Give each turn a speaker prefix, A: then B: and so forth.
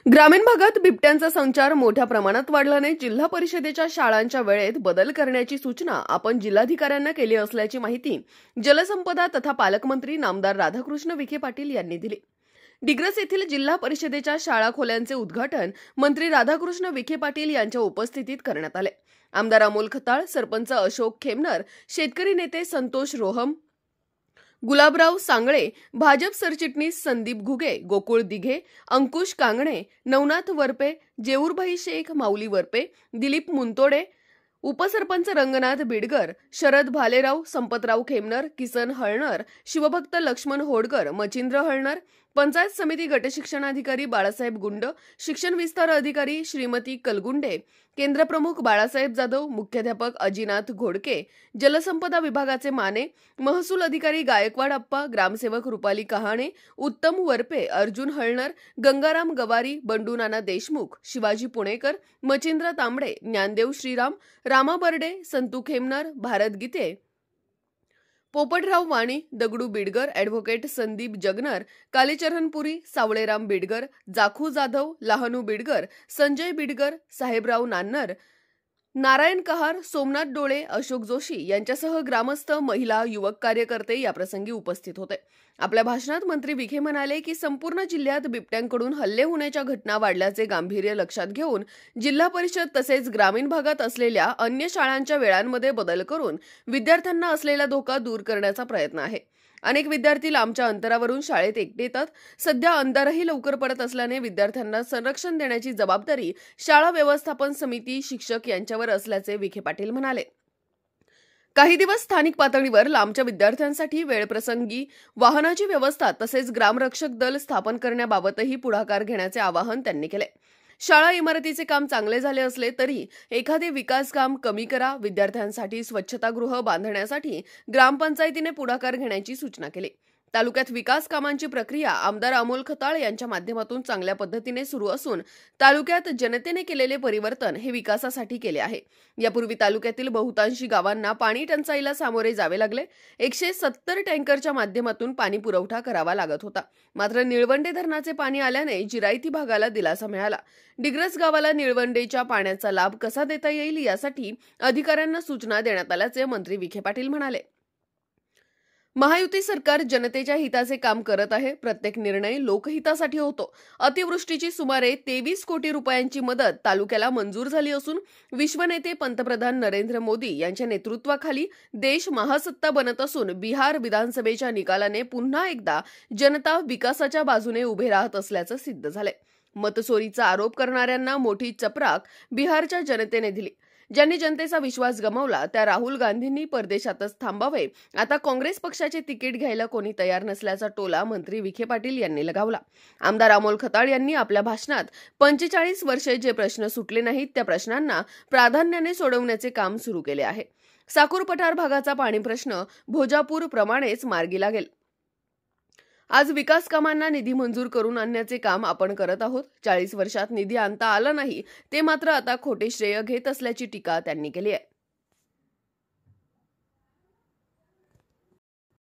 A: ग्रामीण भागात बिबट्यांचा संचार मोठ्या प्रमाणात वाढल्याने जिल्हा परिषदेच्या शाळांच्या वेळेत बदल करण्याची सूचना आपण जिल्हाधिकाऱ्यांना केली असल्याची माहिती जलसंपदा तथा पालकमंत्री नामदार राधाकृष्ण विखे पाटील यांनी दिली। डिग्रस येथील जिल्हा परिषदेच्या शाळा खोल्यांचे उद्घाटन मंत्री राधाकृष्ण विखे पाटील यांच्या उपस्थितीत करण्यात आले। आमदार अमोल खताळ, सरपंच अशोक खेमनर, शेतकरी नेते संतोष रोहम, गुलाबराव सांगळे, भाजप सरचिटणीस संदीप घुगे, गोकुळ दिघे, अंकुश कांगणे, नवनाथ वरपे, जेऊरभाई शेख, माऊली वरपे, दिलीप मुंतोडे, उपसरपंच रंगनाथ बिडगर, शरद भालेराव, संपतराव खेमनर, किसन हळणर, शिवभक्त लक्ष्मण होडकर, मचिंद्र हळणर, पंचायत समिती गटशिक्षणाधिकारी बाळासाहेब गुंड, शिक्षण विस्तार अधिकारी श्रीमती कलगुंडे, केंद्रप्रमुख बाळासाहेब जाधव, मुख्याध्यापक अजिनाथ घोडके, जलसंपदा विभागाचे माने, महसूल अधिकारी गायकवाड अप्पा, ग्रामसेवक रुपाली कहाणे, उत्तम वरपे, अर्जुन हळणर, गंगाराम गवारी, बंडू नाना देशमुख, शिवाजी पुणेकर, मचिंद्र तांबडे, ज्ञानदेव श्रीराम, रामा बर्डे, संतू खेमनर, भारत गीते, पोपटराव वाणी, दगडू बिडगर, ॲडव्होकेट संदीप जगनर, कालीचरणपुरी, सावळेराम बिडगर, जाखू जाधव, लहानू बिडगर, संजय बिडगर, साहेबराव नान्नर, नारायण कहार, सोमनाथ डोळे, अशोक जोशी यांच्यासह ग्रामस्थ, महिला, युवक कार्यकर्ते याप्रसंगी उपस्थित होते। आपल्या भाषणात मंत्री विखे म्हणाले की संपूर्ण जिल्ह्यात बिबट्यांकडून हल्ले होण्याच्या घटना वाढल्याचे गांभीर्य लक्षात घेऊन जिल्हा परिषद तसेच ग्रामीण भागात असलेल्या अन्य शाळांच्या वेळांमध्ये बदल करून विद्यार्थ्यांना असलेला धोका दूर करण्याचा प्रयत्न आहे। अनेक विद्यार्थी लांबच्या अंतरावरून शाळेत एकटे येतात। सध्या अंधारही लवकर पडत असल्याने विद्यार्थ्यांना संरक्षण देण्याची जबाबदारी शाळा व्यवस्थापन समिती, शिक्षक यांच्यावर असल्याचे विखे पाटील म्हणाले। काही दिवस स्थानिक पातळीवर लांबच्या विद्यार्थ्यांसाठी वेळप्रसंगी वाहनाची व्यवस्था तसेच ग्रामरक्षक दल स्थापन करण्याबाबतही पुढाकार घेण्याचे आवाहन त्यांनी केले। शाळा इमारतीचे काम चांगले झाले असले तरी एखादे विकास काम कमी करा। विद्यार्थ्यांसाठी स्वच्छतागृह बांधण्यासाठी ग्रामपंचायतीने पुढाकार घेण्याची सूचना केली। तालुक्यात विकास कामांची प्रक्रिया आमदार अमोल खताळ यांच्या माध्यमातून चांगल्या पद्धतीने सुरू असून तालुक्यात जनतेने केलेले परिवर्तन हे विकासासाठी केले आहे। यापूर्वी तालुक्यातील बहुतांशी गावांना पाणी टंचाईला सामोरे जावे लागले। 170 टँकरच्या माध्यमातून पाणी पुरवठा करावा लागत होता। मात्र निळवंडे धरणाचे पाणी आल्याने जिरायती भागाला दिलासा मिळाला। डिग्रस गावाला निळवंडेच्या पाण्याचा लाभ कसा देता येईल यासाठी अधिकाऱ्यांना सूचना देण्यात आल्याचे मंत्री विखे पाटील म्हणाले। महायुती सरकार जनतेच्या हिताचे काम करत आहे। प्रत्येक निर्णय लोकहितासाठी होतो। अतिवृष्टीची सुमारे 23 कोटी रुपयांची मदत तालुक्याला मंजूर झाली असून विश्वनेते पंतप्रधान नरेंद्र मोदी यांच्या नेतृत्वाखाली देश महासत्ता बनत असून बिहार विधानसभेच्या निकालाने पुन्हा एकदा जनता विकासाच्या बाजूने उभे राहत असल्याचं सिद्ध झालंय। मतचोरीचा आरोप करणाऱ्यांना मोठी चपराक बिहारच्या जनतेने दिली। ज्यांनी जनतेचा विश्वास गमावला त्या राहुल गांधींनी परदेशातच थांबावे। आता काँग्रेस पक्षाचे तिकीट घ्यायला कोणी तयार नसल्याचा टोला मंत्री विखे पाटील यांनी लगावला। आमदार अमोल खताळ यांनी आपल्या भाषणात 45 वर्षे जे प्रश्न सुटले नाहीत त्या प्रश्नांना प्राधान्याने सोडवण्याचे काम सुरू केले आहे। साकूर पठार भागाचा पाणी प्रश्न भोजापूर प्रमाणेच मार्गी लागेल। आज विकास कामांना निधी मंजूर करून आणण्याचे काम आपण करत आहोत। 40 वर्षात निधी आणता आला नाही ते मात्र आता खोटे श्रेय घेत असल्याची टीका त्यांनी केली आहे।